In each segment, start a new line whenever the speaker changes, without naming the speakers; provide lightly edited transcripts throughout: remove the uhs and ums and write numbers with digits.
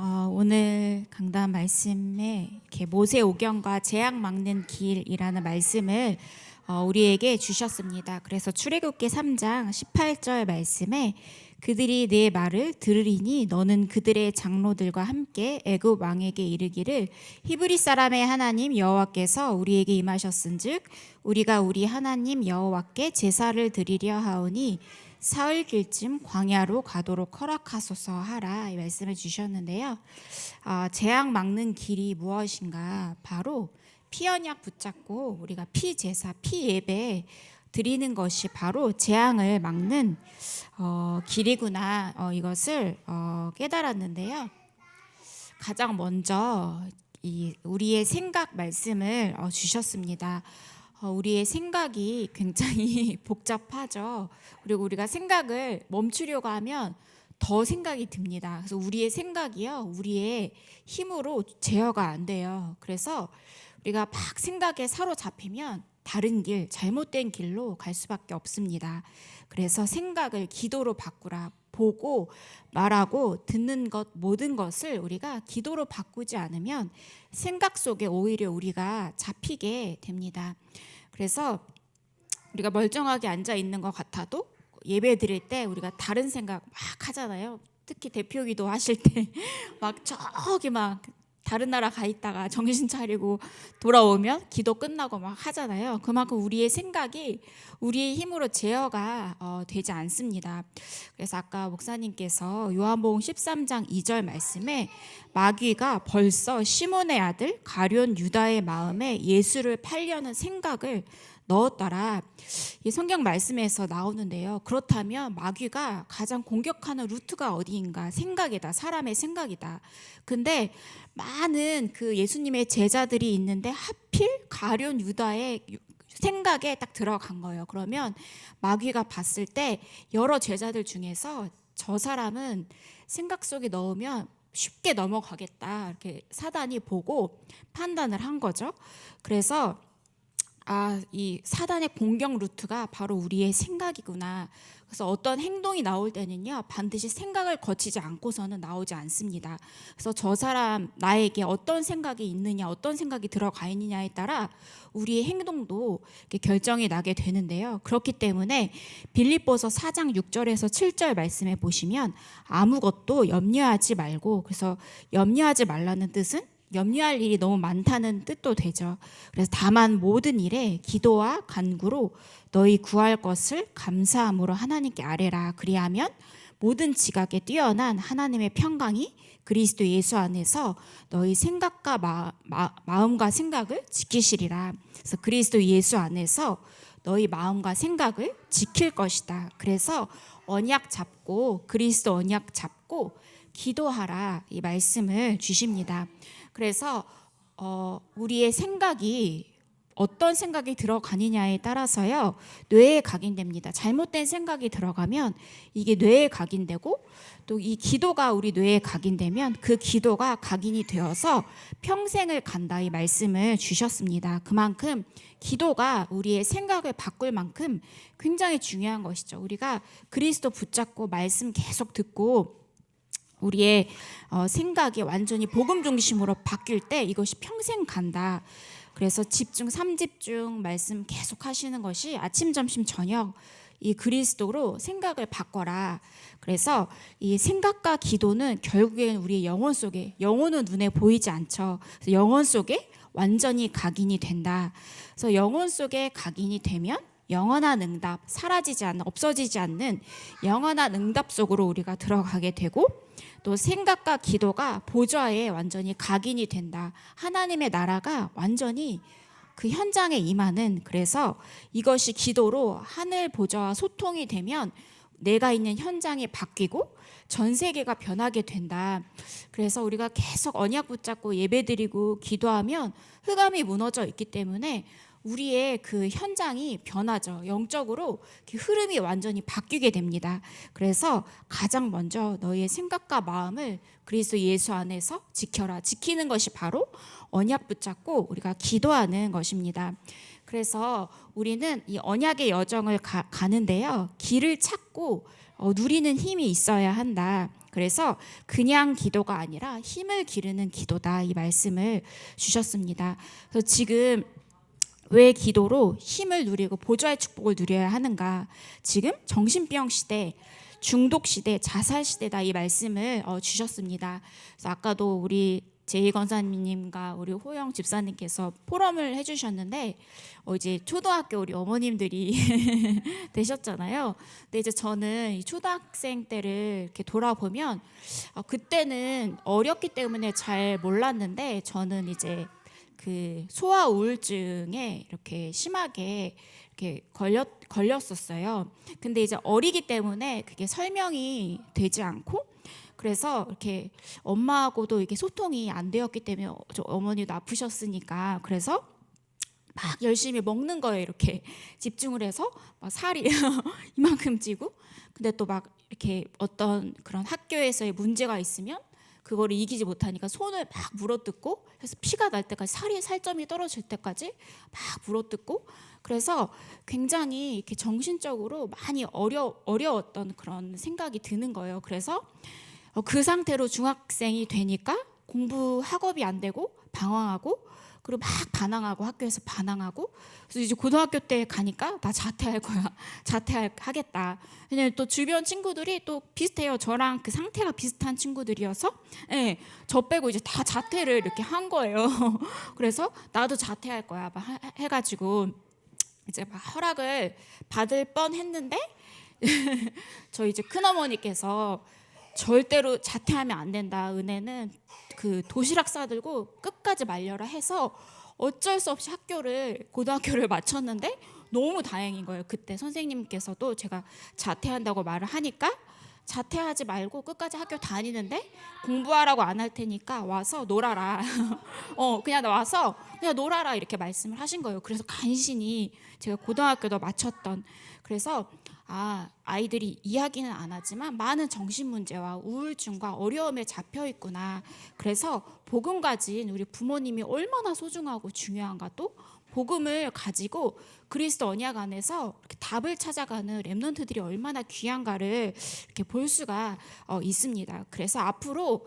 오늘 강단 말씀에 이렇게 모세오경과 재앙 막는 길이라는 말씀을 우리에게 주셨습니다. 그래서 출애굽기 3장 18절 말씀에 그들이 내 말을 들으리니 너는 그들의 장로들과 함께 애굽 왕에게 이르기를 히브리 사람의 하나님 여호와께서 우리에게 임하셨은즉 우리가 우리 하나님 여호와께 제사를 드리려 하오니 사흘길쯤 광야로 가도록 허락하소서 하라, 이 말씀을 주셨는데요. 재앙 막는 길이 무엇인가? 바로 피언약 붙잡고 우리가 피제사, 피예배 드리는 것이 바로 재앙을 막는 길이구나, 이것을 깨달았는데요. 가장 먼저 우리의 생각 말씀을 주셨습니다. 우리의 생각이 굉장히 복잡하죠. 그리고 우리가 생각을 멈추려고 하면 더 생각이 듭니다. 그래서 우리의 생각이요, 우리의 힘으로 제어가 안 돼요. 그래서 우리가 막 생각에 사로잡히면 다른 길, 잘못된 길로 갈 수밖에 없습니다. 그래서 생각을 기도로 바꾸라. 보고 말하고 듣는 것 모든 것을 우리가 기도로 바꾸지 않으면 생각 속에 오히려 우리가 잡히게 됩니다. 그래서 우리가 멀쩡하게 앉아 있는 것 같아도 예배 드릴 때 우리가 다른 생각 막 하잖아요. 특히 대표기도 하실 때 막 저기 막 다른 나라 가 있다가 정신 차리고 돌아오면 기도 끝나고 막 하잖아요. 그만큼 우리의 생각이 우리의 힘으로 제어가 되지 않습니다. 그래서 아까 목사님께서 요한복음 13장 2절 말씀에 마귀가 벌써 시몬의 아들 가룟 유다의 마음에 예수를 팔려는 생각을 넣었더라, 이 성경 말씀에서 나오는데요. 그렇다면 마귀가 가장 공격하는 루트가 어디인가? 생각이다. 사람의 생각이다. 근데 많은 그 예수님의 제자들이 있는데 하필 가룟 유다의 생각에 딱 들어간 거예요. 그러면 마귀가 봤을 때 여러 제자들 중에서 저 사람은 생각 속에 넣으면 쉽게 넘어가겠다, 이렇게 사단이 보고 판단을 한 거죠. 그래서 이 사단의 공격 루트가 바로 우리의 생각이구나. 그래서 어떤 행동이 나올 때는요, 반드시 생각을 거치지 않고서는 나오지 않습니다. 그래서 저 사람 나에게 어떤 생각이 있느냐, 어떤 생각이 들어가 있느냐에 따라 우리의 행동도 결정이 나게 되는데요. 그렇기 때문에 빌립보서 4장 6절에서 7절 말씀에 보시면 아무것도 염려하지 말고, 그래서 염려하지 말라는 뜻은 염려할 일이 너무 많다는 뜻도 되죠. 그래서 다만 모든 일에 기도와 간구로 너희 구할 것을 감사함으로 하나님께 아뢰라. 그리하면 모든 지각에 뛰어난 하나님의 평강이 그리스도 예수 안에서 너희 생각과 마음과 생각을 지키시리라. 그래서 그리스도 예수 안에서 너희 마음과 생각을 지킬 것이다. 그래서 언약 잡고, 그리스도 언약 잡고 기도하라, 이 말씀을 주십니다. 그래서 우리의 생각이 어떤 생각이 들어가느냐에 따라서요, 뇌에 각인됩니다. 잘못된 생각이 들어가면 이게 뇌에 각인되고, 또 이 기도가 우리 뇌에 각인되면 그 기도가 각인이 되어서 평생을 간다, 이 말씀을 주셨습니다. 그만큼 기도가 우리의 생각을 바꿀 만큼 굉장히 중요한 것이죠. 우리가 그리스도 붙잡고 말씀 계속 듣고 우리의 생각이 완전히 복음 중심으로 바뀔 때 이것이 평생 간다. 그래서 집중, 3집중 말씀 계속 하시는 것이 아침, 점심, 저녁 이 그리스도로 생각을 바꿔라. 그래서 이 생각과 기도는 결국엔 우리의 영혼 속에, 영혼은 눈에 보이지 않죠. 그래서 영혼 속에 완전히 각인이 된다. 그래서 영혼 속에 각인이 되면 영원한 응답, 사라지지 않는, 없어지지 않는 영원한 응답 속으로 우리가 들어가게 되고, 또 생각과 기도가 보좌에 완전히 각인이 된다. 하나님의 나라가 완전히 그 현장에 임하는, 그래서 이것이 기도로 하늘 보좌와 소통이 되면 내가 있는 현장이 바뀌고 전 세계가 변하게 된다. 그래서 우리가 계속 언약 붙잡고 예배드리고 기도하면 흑암이 무너져 있기 때문에 우리의 그 현장이 변하죠. 영적으로 흐름이 완전히 바뀌게 됩니다. 그래서 가장 먼저 너희의 생각과 마음을 그리스도 예수 안에서 지켜라. 지키는 것이 바로 언약 붙잡고 우리가 기도하는 것입니다. 그래서 우리는 이 언약의 여정을 가는데요, 길을 찾고 누리는 힘이 있어야 한다. 그래서 그냥 기도가 아니라 힘을 기르는 기도다, 이 말씀을 주셨습니다. 그래서 지금 왜 기도로 힘을 누리고 보좌의 축복을 누려야 하는가? 지금 정신병 시대, 중독 시대, 자살 시대다, 이 말씀을 주셨습니다. 그래서 아까도 우리 제이 권사님과 우리 호영 집사님께서 포럼을 해주셨는데 이제 초등학교 우리 어머님들이 되셨잖아요. 근데 이제 저는 이 초등학생 때를 이렇게 돌아보면 그때는 어렸기 때문에 잘 몰랐는데 저는 이제 그 소아 우울증에 이렇게 심하게 이렇게 걸렸었어요. 근데 이제 어리기 때문에 그게 설명이 되지 않고, 그래서 이렇게 엄마하고도 이게 소통이 안 되었기 때문에 어머니도 아프셨으니까, 그래서 막 열심히 먹는 거에 이렇게 집중을 해서 막 살이 이만큼 찌고, 근데 또 막 이렇게 어떤 그런 학교에서의 문제가 있으면 그거를 이기지 못하니까 손을 막 물어뜯고, 그래서 피가 날 때까지 살점이 떨어질 때까지 막 물어뜯고, 그래서 굉장히 이렇게 정신적으로 많이 어려웠던 그런 생각이 드는 거예요. 그래서 그 상태로 중학생이 되니까 공부 학업이 안 되고 방황하고, 그리고 막 반항하고, 학교에서 반항하고, 그래서 이제 고등학교 때 가니까 나 자퇴할 거야, 자퇴하겠다. 왜냐면 또 주변 친구들이 또 비슷해요. 저랑 그 상태가 비슷한 친구들이어서, 예, 저 빼고 이제 다 자퇴를 이렇게 한 거예요. 그래서 나도 자퇴할 거야 막 해가지고 이제 막 허락을 받을 뻔했는데 저희 이제 큰어머니께서 절대로 자퇴하면 안 된다, 은혜는 그 도시락 싸들고 끝까지 말려라 해서 어쩔 수 없이 고등학교를 마쳤는데, 너무 다행인 거예요. 그때 선생님께서도 제가 자퇴한다고 말을 하니까 자퇴하지 말고 끝까지 학교 다니는데 공부하라고 안 할 테니까 와서 놀아라. 그냥 와서 그냥 놀아라, 이렇게 말씀을 하신 거예요. 그래서 간신히 제가 고등학교도 마쳤던, 그래서 아이들이 이야기는 안 하지만 많은 정신 문제와 우울증과 어려움에 잡혀 있구나. 그래서 복음 가진 우리 부모님이 얼마나 소중하고 중요한가, 또 복음을 가지고 그리스도 언약 안에서 이렇게 답을 찾아가는 렘넌트들이 얼마나 귀한가를 이렇게 볼 수가 있습니다. 그래서 앞으로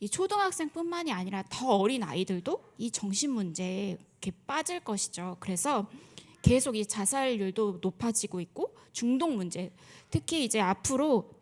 이 초등학생뿐만이 아니라 더 어린 아이들도 이 정신 문제에 이렇게 빠질 것이죠. 그래서 계속 이 자살률도 높아지고 있고, 중독 문제, 특히 이제 앞으로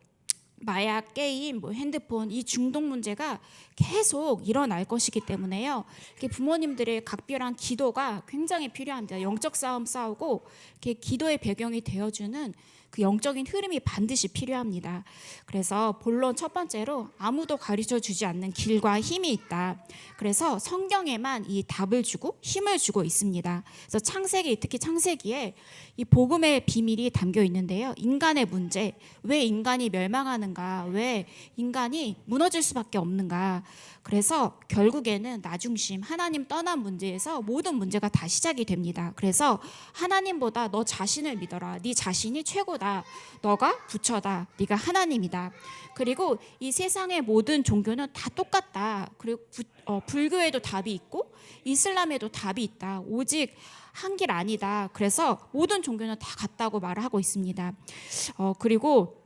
마약, 게임, 핸드폰, 이 중독 문제가 계속 일어날 것이기 때문에요. 부모님들의 각별한 기도가 굉장히 필요합니다. 영적 싸움 싸우고 이렇게 기도의 배경이 되어주는 그 영적인 흐름이 반드시 필요합니다. 그래서 본론 첫 번째로 아무도 가르쳐 주지 않는 길과 힘이 있다. 그래서 성경에만 이 답을 주고 힘을 주고 있습니다. 그래서 특히 창세기에 이 복음의 비밀이 담겨 있는데요. 인간의 문제, 왜 인간이 멸망하는가, 왜 인간이 무너질 수밖에 없는가. 그래서 결국에는 나중심, 하나님 떠난 문제에서 모든 문제가 다 시작이 됩니다. 그래서 하나님보다 너 자신을 믿어라. 네 자신이 최고다. 너가 부처다. 네가 하나님이다. 그리고 이 세상의 모든 종교는 다 똑같다. 그리고 불교에도 답이 있고 이슬람에도 답이 있다. 오직 한 길 아니다. 그래서 모든 종교는 다 같다고 말을 하고 있습니다. 그리고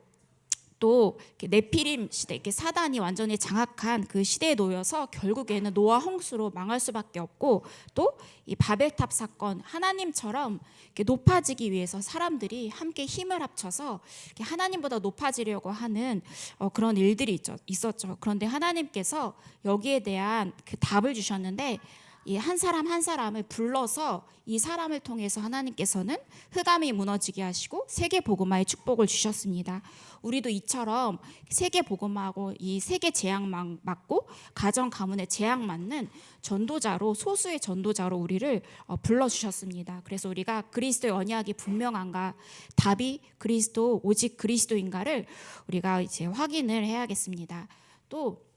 또 네피림 시대, 이렇게 사단이 완전히 장악한 그 시대에 놓여서 결국에는 노아 홍수로 망할 수밖에 없고, 또 이 바벨탑 사건, 하나님처럼 이렇게 높아지기 위해서 사람들이 함께 힘을 합쳐서 이렇게 하나님보다 높아지려고 하는 그런 일들이 있었죠. 그런데 하나님께서 여기에 대한 그 답을 주셨는데, 이 한 사람 한 사람을 불러서 이 사람을 통해서 하나님께서는 흑암이 무너지게 하시고 세계 복음화의 축복을 주셨습니다. 우리도 이처럼 세계 복음화하고 이 세계 재앙 막고 가정 가문의 재앙 막는 전도자로, 소수의 전도자로 우리를 불러주셨습니다. 그래서 우리가 그리스도의 언약이 분명한가, 답이 그리스도, 오직 그리스도인가를 우리가 이제 확인을 해야겠습니다. 또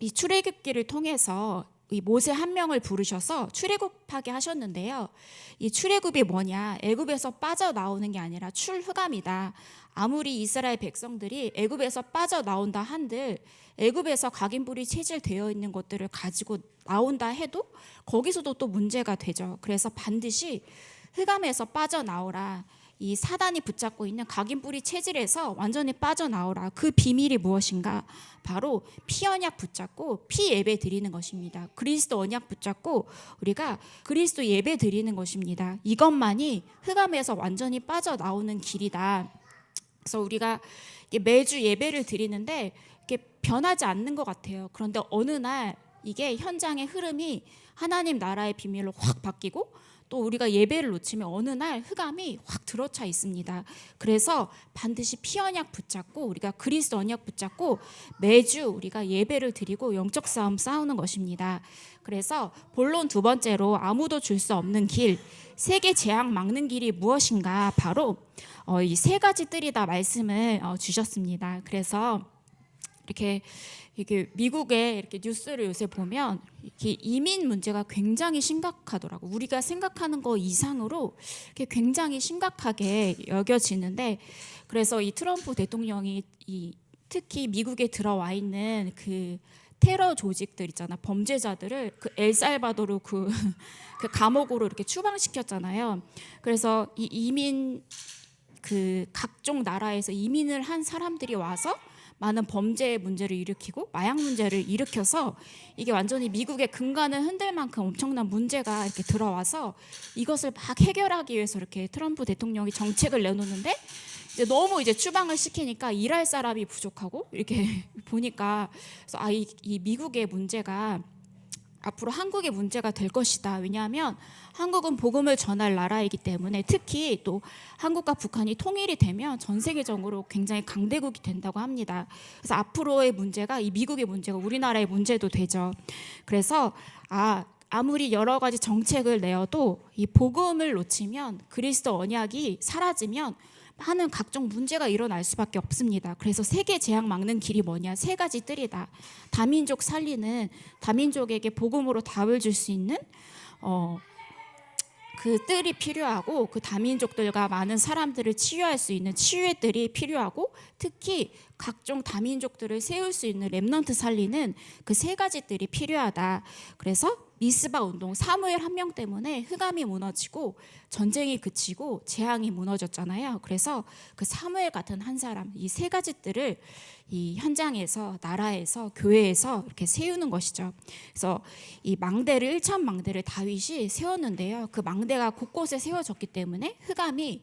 이 출애굽기를 통해서 이 모세 한 명을 부르셔서 출애굽하게 하셨는데요. 이 출애굽이 뭐냐? 애굽에서 빠져나오는 게 아니라 출흑암이다. 아무리 이스라엘 백성들이 애굽에서 빠져나온다 한들 애굽에서 각인불이 체질되어 있는 것들을 가지고 나온다 해도 거기서도 또 문제가 되죠. 그래서 반드시 흑암에서 빠져나오라. 이 사단이 붙잡고 있는 각인뿌리 체질에서 완전히 빠져나오라. 그 비밀이 무엇인가? 바로 피 언약 붙잡고 피 예배 드리는 것입니다. 그리스도 언약 붙잡고 우리가 그리스도 예배 드리는 것입니다. 이것만이 흑암에서 완전히 빠져나오는 길이다. 그래서 우리가 매주 예배를 드리는데 이게 변하지 않는 것 같아요. 그런데 어느 날 이게 현장의 흐름이 하나님 나라의 비밀로 확 바뀌고 또 우리가 예배를 놓치면 어느 날 흑암이 확 들어차 있습니다. 그래서 반드시 피 언약 붙잡고 우리가 그리스도 언약 붙잡고 매주 우리가 예배를 드리고 영적 싸움 싸우는 것입니다. 그래서 본론 두 번째로 아무도 줄 수 없는 길, 세계 재앙 막는 길이 무엇인가? 바로 이 세 가지 뜰이다 말씀을 주셨습니다. 그래서 이게 미국의 이렇게 뉴스를 요새 보면 이렇게 이민 문제가 굉장히 심각하더라고. 우리가 생각하는 거 이상으로 이렇게 굉장히 심각하게 여겨지는데, 그래서 이 트럼프 대통령이 특히 미국에 들어와 있는 그 테러 조직들 있잖아, 범죄자들을 그 엘살바도르 그 감옥으로 이렇게 추방시켰잖아요. 그래서 이 이민 그 각종 나라에서 이민을 한 사람들이 와서 많은 범죄 문제를 일으키고 마약 문제를 일으켜서 이게 완전히 미국의 근간을 흔들 만큼 엄청난 문제가 이렇게 들어와서 이것을 막 해결하기 위해서 이렇게 트럼프 대통령이 정책을 내놓는데 이제 너무 이제 추방을 시키니까 일할 사람이 부족하고 이렇게 보니까 그래서 이 미국의 문제가 앞으로 한국의 문제가 될 것이다. 왜냐하면 한국은 복음을 전할 나라이기 때문에, 특히 또 한국과 북한이 통일이 되면 전 세계적으로 굉장히 강대국이 된다고 합니다. 그래서 앞으로의 문제가 이 미국의 문제가 우리나라의 문제도 되죠. 그래서 아무리 여러 가지 정책을 내어도 이 복음을 놓치면, 그리스도 언약이 사라지면 하는 각종 문제가 일어날 수밖에 없습니다. 그래서 세계 재앙 막는 길이 뭐냐? 세 가지 뜰이다. 다민족 살리는, 다민족에게 복음으로 답을 줄 수 있는 그 뜰이 필요하고, 그 다민족들과 많은 사람들을 치유할 수 있는 치유의 뜰이 필요하고, 특히 각종 다민족들을 세울 수 있는 렘넌트 살리는 그 세 가지 뜰이 필요하다. 그래서 미스바 운동, 사무엘 한 명 때문에 흑암이 무너지고 전쟁이 그치고 재앙이 무너졌잖아요. 그래서 그 사무엘 같은 한 사람, 이 세 가지 뜰을 이 현장에서, 나라에서, 교회에서 이렇게 세우는 것이죠. 그래서 이 망대를, 1천 망대를 다윗이 세웠는데요. 그 망대가 곳곳에 세워졌기 때문에 흑암이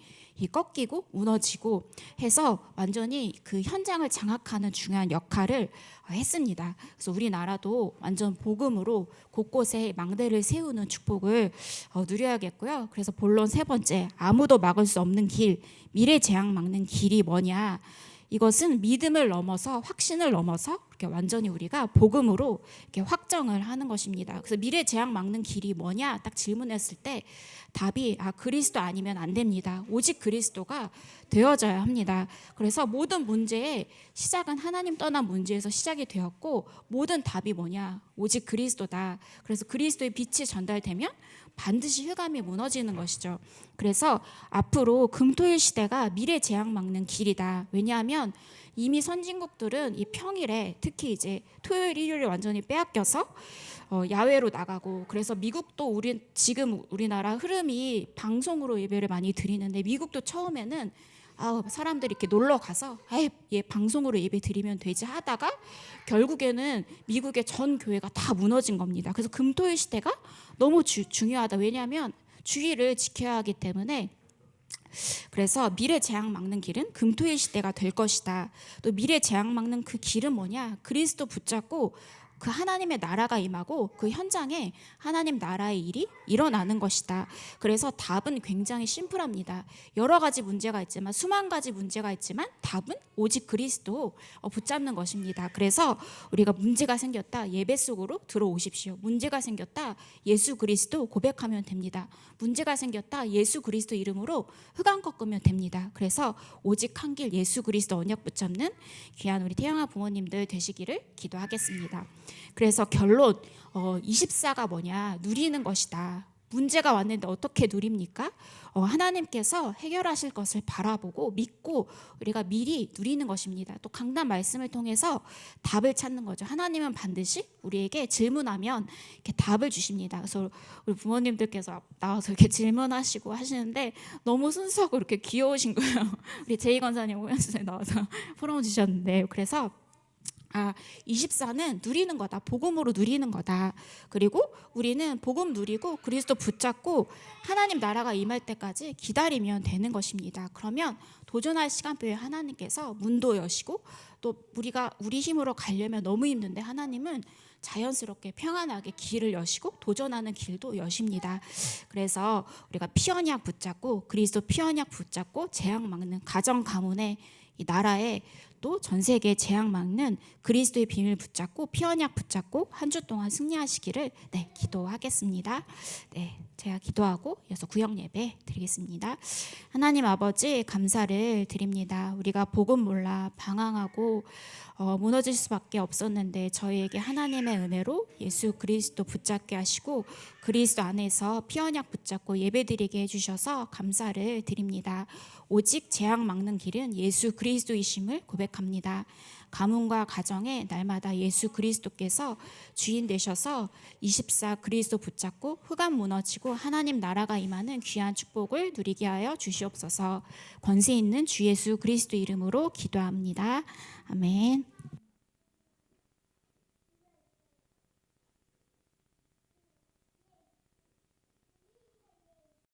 꺾이고 무너지고 해서 완전히 그 현장을 장악하는 중요한 역할을 했습니다. 그래서 우리나라도 완전 복음으로 곳곳에 망대를 세우는 축복을 누려야겠고요. 그래서 본론 세 번째, 아무도 막을 수 없는 길, 미래 재앙 막는 길이 뭐냐? 이것은 믿음을 넘어서, 확신을 넘어서 이렇게 완전히 우리가 복음으로 이렇게 확정을 하는 것입니다. 그래서 미래 재앙 막는 길이 뭐냐? 딱 질문했을 때 답이 그리스도 아니면 안 됩니다. 오직 그리스도가 되어져야 합니다. 그래서 모든 문제의 시작은 하나님 떠난 문제에서 시작이 되었고, 모든 답이 뭐냐? 오직 그리스도다. 그래서 그리스도의 빛이 전달되면 반드시 흑암이 무너지는 것이죠. 그래서 앞으로 금토일 시대가 미래 재앙 막는 길이다. 왜냐하면 이미 선진국들은 이 평일에, 특히 이제 토요일, 일요일을 완전히 빼앗겨서 야외로 나가고, 그래서 미국도 지금 우리나라 흐름이 방송으로 예배를 많이 드리는데, 미국도 처음에는 사람들이 이렇게 놀러 가서 방송으로 예배 드리면 되지 하다가 결국에는 미국의 전 교회가 다 무너진 겁니다. 그래서 금토일 시대가 너무 중요하다. 왜냐하면 주의를 지켜야 하기 때문에. 그래서 미래 재앙 막는 길은 금토일 시대가 될 것이다. 또 미래 재앙 막는 그 길은 뭐냐? 그리스도 붙잡고 그 하나님의 나라가 임하고 그 현장에 하나님 나라의 일이 일어나는 것이다. 그래서 답은 굉장히 심플합니다. 여러 가지 문제가 있지만, 수만 가지 문제가 있지만 답은 오직 그리스도 붙잡는 것입니다. 그래서 우리가 문제가 생겼다, 예배 속으로 들어오십시오. 문제가 생겼다, 예수 그리스도 고백하면 됩니다. 문제가 생겼다, 예수 그리스도 이름으로 흑암 꺾으면 됩니다. 그래서 오직 한 길, 예수 그리스도 언약 붙잡는 귀한 우리 태영아 부모님들 되시기를 기도하겠습니다. 그래서 결론, 24가 뭐냐? 누리는 것이다. 문제가 왔는데 어떻게 누립니까? 하나님께서 해결하실 것을 바라보고 믿고 우리가 미리 누리는 것입니다. 또 강단 말씀을 통해서 답을 찾는 거죠. 하나님은 반드시 우리에게 질문하면 이렇게 답을 주십니다. 그래서 우리 부모님들께서 나와서 이렇게 질문하시고 하시는데 너무 순수하고 이렇게 귀여우신 거예요. 우리 제이 권사님, 오현 선생님 나와서 포럼 주셨는데, 그래서 24는 누리는 거다. 복음으로 누리는 거다. 그리고 우리는 복음 누리고 그리스도 붙잡고 하나님 나라가 임할 때까지 기다리면 되는 것입니다. 그러면 도전할 시간표에 하나님께서 문도 여시고, 또 우리가 우리 힘으로 가려면 너무 힘든데 하나님은 자연스럽게 평안하게 길을 여시고 도전하는 길도 여십니다. 그래서 우리가 피언약 붙잡고 그리스도 피언약 붙잡고 재앙 막는 가정 가문의 이 나라에, 또 전 세계 재앙 막는 그리스도의 비밀 붙잡고 피언약 붙잡고 한 주 동안 승리하시기를 기도하겠습니다. 제가 기도하고 이어서 구역 예배 드리겠습니다. 하나님 아버지, 감사를 드립니다. 우리가 복음 몰라 방황하고 무너질 수밖에 없었는데 저희에게 하나님의 은혜로 예수 그리스도 붙잡게 하시고 그리스도 안에서 피언약 붙잡고 예배드리게 해주셔서 감사를 드립니다. 오직 재앙 막는 길은 예수 그리스도이심을 고백합니다. 가문과 가정에 날마다 예수 그리스도께서 주인 되셔서 24 그리스도 붙잡고 흑암 무너지고 하나님 나라가 임하는 귀한 축복을 누리게 하여 주시옵소서. 권세 있는 주 예수 그리스도 이름으로 기도합니다. 아멘.